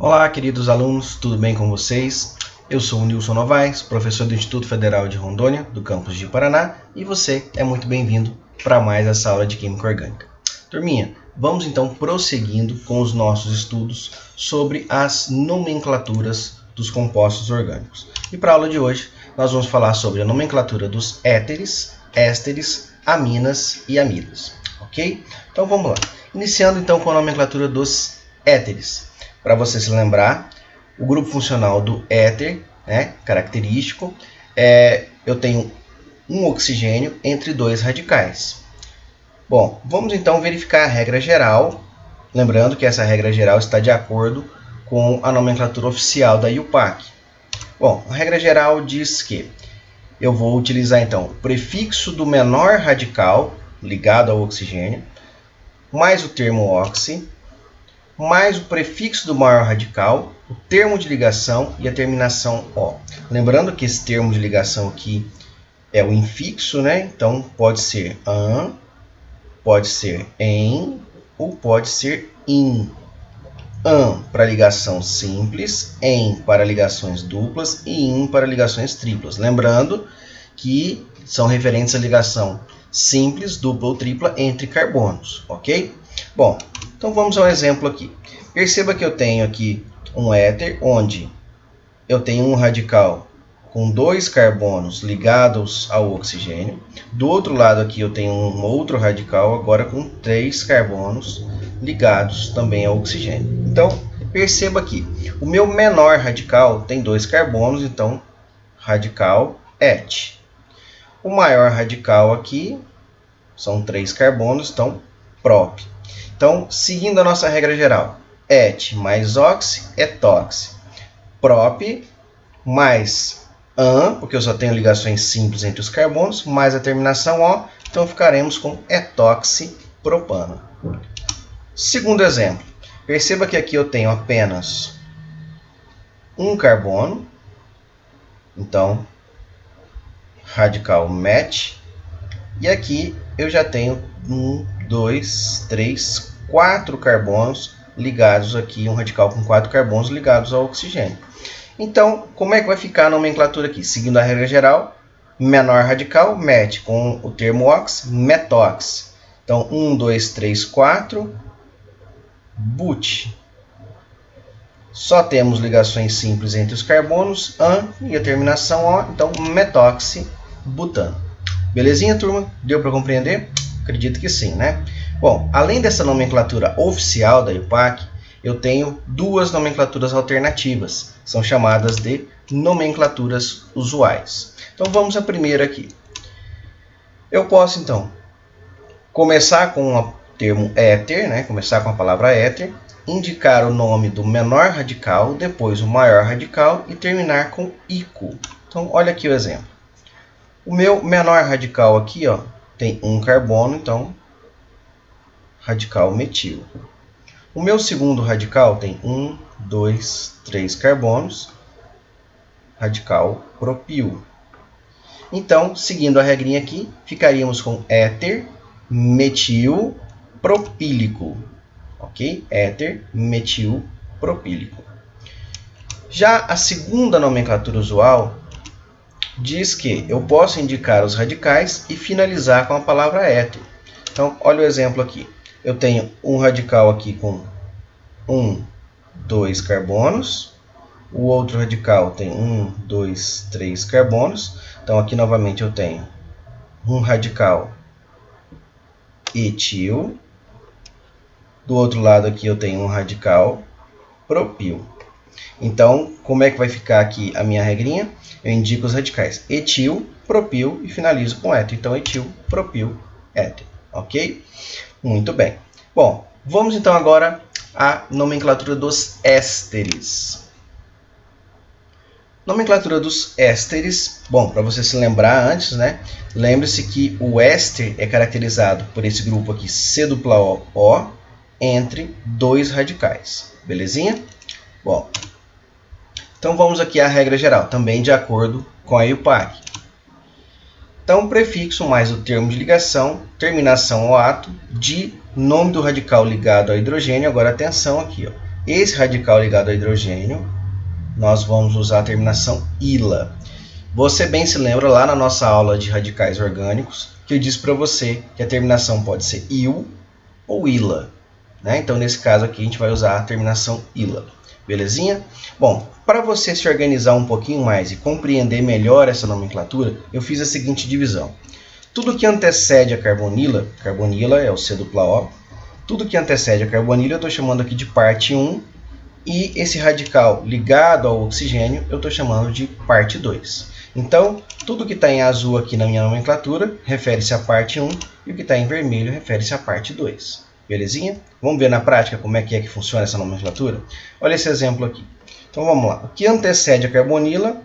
Olá, queridos alunos, tudo bem com vocês? Eu sou o Nilson Novaes, professor do Instituto Federal de Rondônia, do campus de Paraná, e você é muito bem-vindo para mais essa aula de Química Orgânica. Turminha, vamos então prosseguindo com os nossos estudos sobre as nomenclaturas dos compostos orgânicos. E para a aula de hoje, nós vamos falar sobre a nomenclatura dos éteres, ésteres, aminas e amidas, ok? Então vamos lá. Iniciando então com a nomenclatura dos éteres. Para você se lembrar, o grupo funcional do éter, característico, eu tenho um oxigênio entre dois radicais. Bom, vamos então verificar a regra geral, lembrando que essa regra geral está de acordo com a nomenclatura oficial da IUPAC. Bom, a regra geral diz que eu vou utilizar então o prefixo do menor radical ligado ao oxigênio, mais o termo oxi, mais o prefixo do maior radical, o termo de ligação e a terminação O. Lembrando que esse termo de ligação aqui é o infixo, Então pode ser an, pode ser em ou pode ser in. An para ligação simples, em para ligações duplas e in para ligações triplas. Lembrando que são referentes à ligação simples, dupla ou tripla entre carbonos, ok? Bom, então vamos ao exemplo aqui. Perceba que eu tenho aqui um éter onde eu tenho um radical com 2 carbonos ligados ao oxigênio. Do outro lado aqui eu tenho um outro radical agora com 3 carbonos ligados também ao oxigênio. Então, perceba aqui, o meu menor radical tem 2 carbonos, então radical et. O maior radical aqui são 3 carbonos, então prop. Então, seguindo a nossa regra geral, et mais oxi é toxi. Prop mais an, porque eu só tenho ligações simples entre os carbonos, mais a terminação O, então ficaremos com etoxipropano. Segundo exemplo, perceba que aqui eu tenho apenas um carbono, então radical met, e aqui eu já tenho 1, 2, 3, 4 carbonos ligados aqui, um radical com 4 carbonos ligados ao oxigênio. Então, como é que vai ficar a nomenclatura aqui? Seguindo a regra geral, menor radical, met, com o termo ox, metox. Então, 1, 2, 3, 4, but. Só temos ligações simples entre os carbonos, an e a terminação O, então metoxibutano. Belezinha, turma? Deu para compreender? Acredito que sim, Bom, além dessa nomenclatura oficial da IUPAC, eu tenho duas nomenclaturas alternativas. São chamadas de nomenclaturas usuais. Então, vamos à primeira aqui. Eu posso, então, começar com o termo éter, começar com a palavra éter, indicar o nome do menor radical, depois o maior radical e terminar com ico. Então, olha aqui o exemplo. O meu menor radical aqui, tem um carbono, então radical metil. O meu segundo radical tem 1, 2, 3 carbonos, radical propil. Então, seguindo a regrinha aqui, ficaríamos com éter metil propílico, ok? Éter metil propílico. Já a segunda nomenclatura usual diz que eu posso indicar os radicais e finalizar com a palavra éter. Então, olha o exemplo aqui. Eu tenho um radical aqui com 1, 2 carbonos. O outro radical tem 1, 2, 3 carbonos. Então, aqui novamente eu tenho um radical etil. Do outro lado aqui eu tenho um radical propil. Então, como é que vai ficar aqui a minha regrinha? Eu indico os radicais etil, propil e finalizo com éter. Então, etil, propil, éter. Ok? Muito bem. Bom, vamos então agora à nomenclatura dos ésteres. Nomenclatura dos ésteres. Bom, para você se lembrar antes, lembre-se que o éster é caracterizado por esse grupo aqui, C-O, entre dois radicais. Belezinha? Bom, então vamos aqui à regra geral, também de acordo com a IUPAC. Então, prefixo mais o termo de ligação, terminação ao ato, de nome do radical ligado ao hidrogênio. Agora, atenção aqui, esse radical ligado ao hidrogênio, nós vamos usar a terminação ila. Você bem se lembra lá na nossa aula de radicais orgânicos que eu disse para você que a terminação pode ser il ou ila, né? Então, nesse caso aqui, a gente vai usar a terminação ila. Belezinha? Bom, para você se organizar um pouquinho mais e compreender melhor essa nomenclatura, eu fiz a seguinte divisão. Tudo que antecede a carbonila, carbonila é o C dupla O, tudo que antecede a carbonila eu estou chamando aqui de parte 1, e esse radical ligado ao oxigênio eu estou chamando de parte 2. Então, tudo que está em azul aqui na minha nomenclatura refere-se à parte 1, e o que está em vermelho refere-se à parte 2. Belezinha? Vamos ver na prática como é que funciona essa nomenclatura? Olha esse exemplo aqui. Então vamos lá. O que antecede a carbonila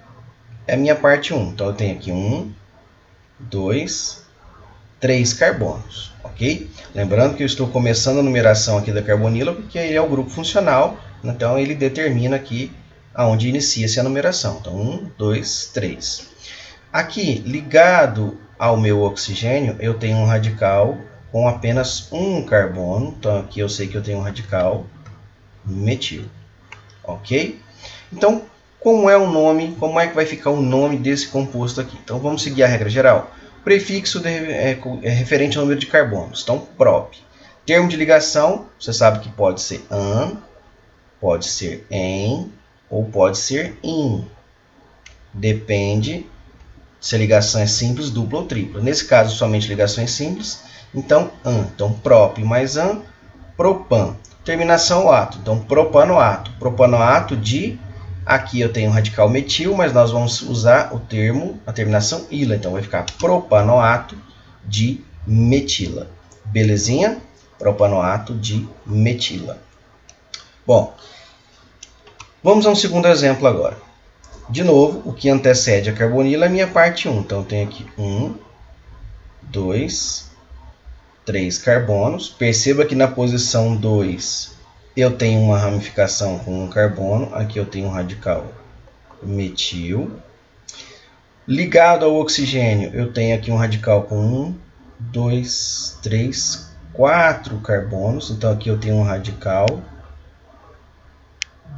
é a minha parte 1. Então eu tenho aqui 1, 2, 3 carbonos. Ok? Lembrando que eu estou começando a numeração aqui da carbonila porque ele é o grupo funcional. Então ele determina aqui aonde inicia-se a numeração. Então 1, 2, 3. Aqui, ligado ao meu oxigênio, eu tenho um radical com apenas um carbono. Então aqui eu sei que eu tenho um radical metil. Ok? Então, como é que vai ficar o nome desse composto aqui? Então vamos seguir a regra geral. Prefixo é referente ao número de carbonos. Então, prop. Termo de ligação, você sabe que pode ser an, pode ser en ou pode ser in. Depende se a ligação é simples, dupla ou tripla. Nesse caso, somente ligações simples. Então, an. Então, prop mais an, propan. Terminação ato. Então, propanoato. Propanoato de... Aqui eu tenho um radical metil, mas nós vamos usar o termo, a terminação ila. Então, vai ficar propanoato de metila. Belezinha? Propanoato de metila. Bom, vamos a um segundo exemplo agora. De novo, o que antecede a carbonila é a minha parte 1. Então, eu tenho aqui 1, 2, 3 carbonos. Perceba que na posição 2 eu tenho uma ramificação com um carbono. Aqui eu tenho um radical metil. Ligado ao oxigênio, eu tenho aqui um radical com 1, 2, 3, 4 carbonos. Então aqui eu tenho um radical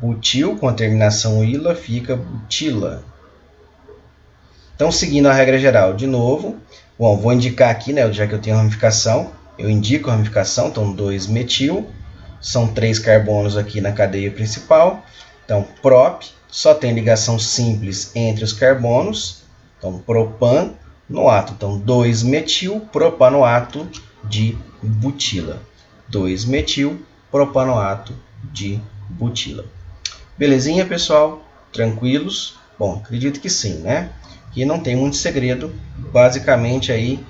butil com a terminação ila, fica butila. Então, seguindo a regra geral, de novo, bom, vou indicar aqui, né, já que eu tenho ramificação, eu indico a ramificação, então 2 metil, são 3 carbonos aqui na cadeia principal. Então, prop, só tem ligação simples entre os carbonos, então propan no ato, então 2 metil propanoato de butila. 2 metil propanoato de butila. Belezinha, pessoal? Tranquilos? Bom, acredito que sim, né? Que não tem muito segredo. Basicamente aí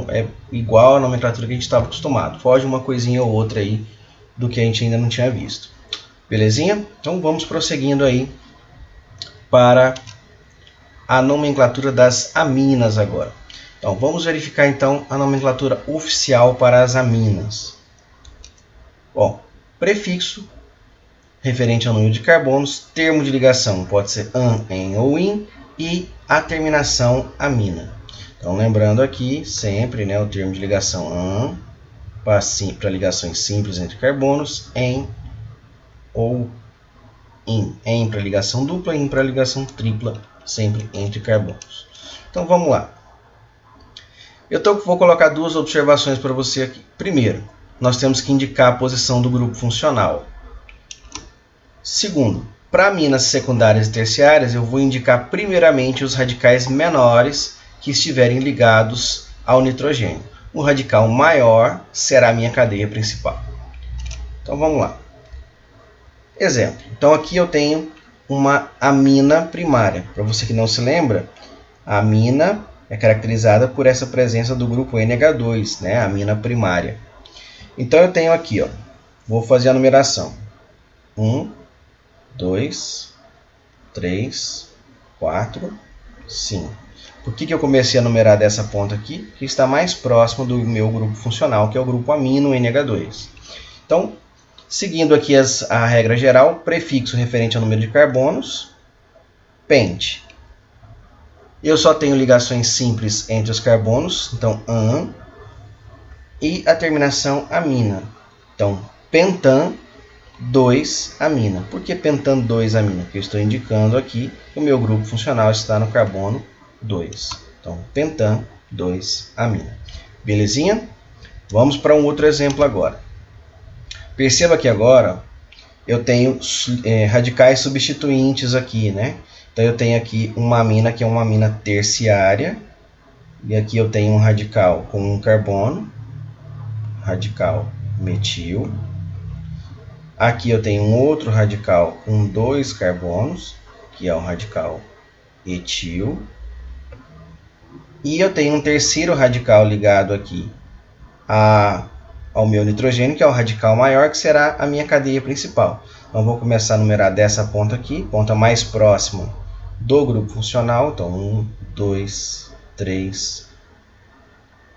é igual a nomenclatura que a gente estava acostumado. Foge uma coisinha ou outra aí do que a gente ainda não tinha visto. Belezinha? Então vamos prosseguindo aí para a nomenclatura das aminas agora. Então vamos verificar então a nomenclatura oficial para as aminas. Bom, prefixo referente ao número de carbonos, termo de ligação pode ser an, en ou in, e a terminação amina. Então, lembrando aqui sempre, né, o termo de ligação an para ligações simples entre carbonos, en ou in. En para ligação dupla, in para ligação tripla, sempre entre carbonos. Então, vamos lá. Vou colocar duas observações para você aqui. Primeiro, nós temos que indicar a posição do grupo funcional. Segundo, para aminas secundárias e terciárias, eu vou indicar primeiramente os radicais menores que estiverem ligados ao nitrogênio. O radical maior será a minha cadeia principal. Então vamos lá. Exemplo. Então aqui eu tenho uma amina primária. Para você que não se lembra, a amina é caracterizada por essa presença do grupo NH2, né? A amina primária. Então eu tenho aqui, ó, vou fazer a numeração. 1, 2, 3, 4, 5. Por que eu comecei a numerar dessa ponta aqui? Porque está mais próximo do meu grupo funcional, que é o grupo amino NH2. Então, seguindo aqui a regra geral, prefixo referente ao número de carbonos, pente. Eu só tenho ligações simples entre os carbonos, então an, e a terminação amina. Então, pentan 2-amina. Por que pentano 2-amina? Porque eu estou indicando aqui que o meu grupo funcional está no carbono 2. Então, pentano 2-amina. Belezinha? Vamos para um outro exemplo agora. Perceba que agora eu tenho radicais substituintes aqui, né? Então, eu tenho aqui uma amina que é uma amina terciária. E aqui eu tenho um radical com um carbono, radical metil. Aqui eu tenho um outro radical com 2 carbonos, que é o radical etil. E eu tenho um terceiro radical ligado aqui ao meu nitrogênio, que é o radical maior, que será a minha cadeia principal. Então, vou começar a numerar dessa ponta aqui, ponta mais próxima do grupo funcional. Então, 1, 2, 3,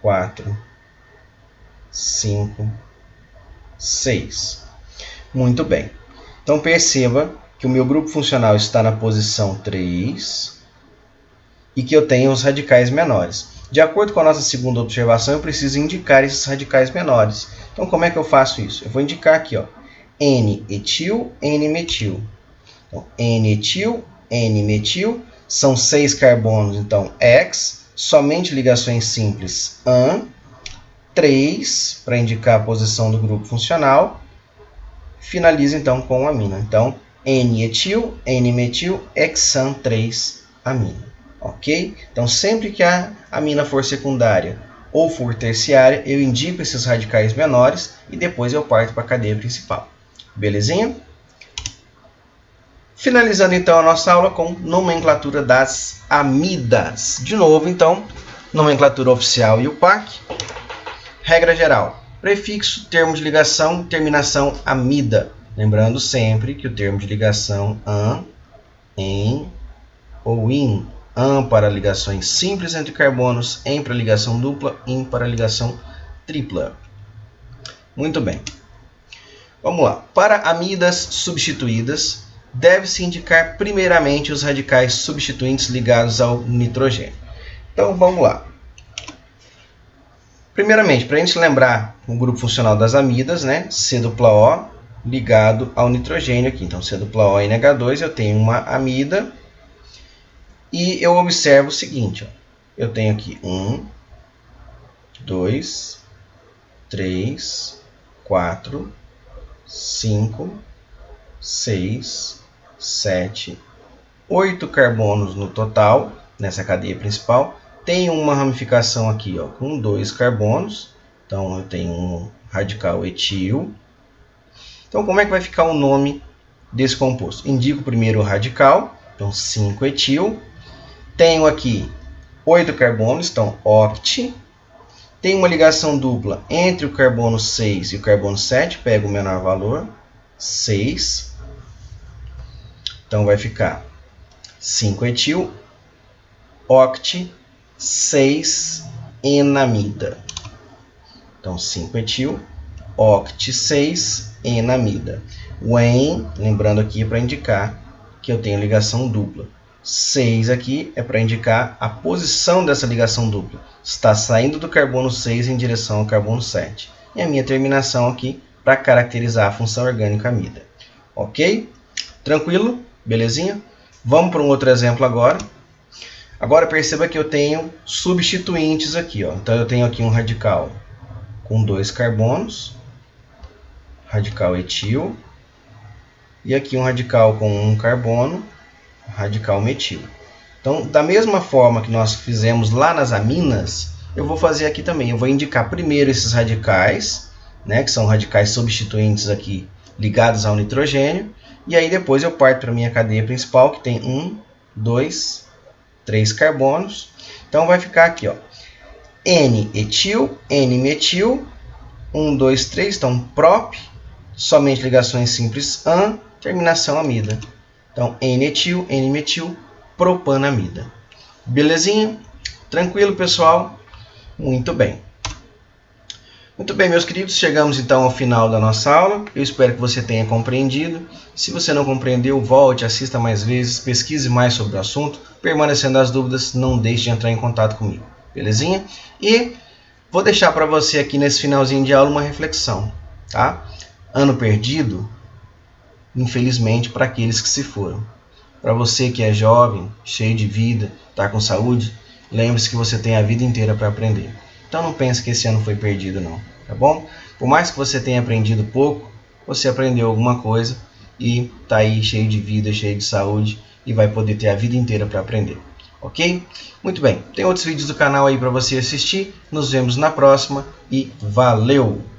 4, 5, 6. Muito bem. Então, perceba que o meu grupo funcional está na posição 3 e que eu tenho os radicais menores. De acordo com a nossa segunda observação, eu preciso indicar esses radicais menores. Então, como é que eu faço isso? Eu vou indicar aqui, ó, N-etil, N-metil. Então, N-etil, N-metil, são 6 carbonos, então, X, somente ligações simples, AN, 3, para indicar a posição do grupo funcional, finaliza, então, com amina. Então, N-etil, N-metil, hexan 3-amina. Ok? Então, sempre que a amina for secundária ou for terciária, eu indico esses radicais menores e depois eu parto para a cadeia principal. Belezinha? Finalizando, então, a nossa aula com nomenclatura das amidas. De novo, então, nomenclatura oficial e UPAC. Regra geral. Prefixo, termo de ligação, terminação amida. Lembrando sempre que o termo de ligação an, em ou in. An para ligações simples entre carbonos, em para ligação dupla, in para ligação tripla. Muito bem. Vamos lá. Para amidas substituídas, deve-se indicar primeiramente os radicais substituintes ligados ao nitrogênio. Então, vamos lá. Primeiramente, para a gente lembrar o grupo funcional das amidas, né? C-O ligado ao nitrogênio aqui. Então, C-O NH2, eu tenho uma amida. E eu observo o seguinte, ó, eu tenho aqui 1, 2, 3, 4, 5, 6, 7, 8 carbonos no total, nessa cadeia principal. Tenho uma ramificação aqui, ó, com 2 carbonos, então eu tenho um radical etil. Então, como é que vai ficar o nome desse composto? Indico primeiro o radical, então 5-etil. Tenho aqui 8 carbonos, então oct. Tenho uma ligação dupla entre o carbono 6 e o carbono 7. Pego o menor valor, 6. Então vai ficar 5-etil, oct, 6-enamida. Então 5-etil, oct, 6-enamida. O en, lembrando aqui para indicar que eu tenho ligação dupla. 6 aqui é para indicar a posição dessa ligação dupla. Está saindo do carbono 6 em direção ao carbono 7. E a minha terminação aqui para caracterizar a função orgânica amida. Ok? Tranquilo? Belezinha? Vamos para um outro exemplo agora. Agora perceba que eu tenho substituintes aqui. Ó. Então eu tenho aqui um radical com 2 carbonos. Radical etil. E aqui um radical com 1 carbono. Radical metil. Então, da mesma forma que nós fizemos lá nas aminas, eu vou fazer aqui também. Eu vou indicar primeiro esses radicais, né, que são radicais substituintes aqui ligados ao nitrogênio, e aí depois eu parto para a minha cadeia principal, que tem 1, 2, 3 carbonos. Então vai ficar aqui, ó, N-etil, N-metil, 1, 2, 3, então prop, somente ligações simples an, terminação amida. Então, N-etil, N-metil, propanamida. Belezinha? Tranquilo, pessoal? Muito bem. Muito bem, meus queridos. Chegamos, então, ao final da nossa aula. Eu espero que você tenha compreendido. Se você não compreendeu, volte, assista mais vezes, pesquise mais sobre o assunto. Permanecendo as dúvidas, não deixe de entrar em contato comigo. Belezinha? E vou deixar para você aqui nesse finalzinho de aula uma reflexão. Tá? Ano perdido infelizmente, para aqueles que se foram. Para você que é jovem, cheio de vida, está com saúde, lembre-se que você tem a vida inteira para aprender. Então não pense que esse ano foi perdido não, tá bom? Por mais que você tenha aprendido pouco, você aprendeu alguma coisa e está aí cheio de vida, cheio de saúde e vai poder ter a vida inteira para aprender. Ok? Muito bem, tem outros vídeos do canal aí para você assistir. Nos vemos na próxima e valeu!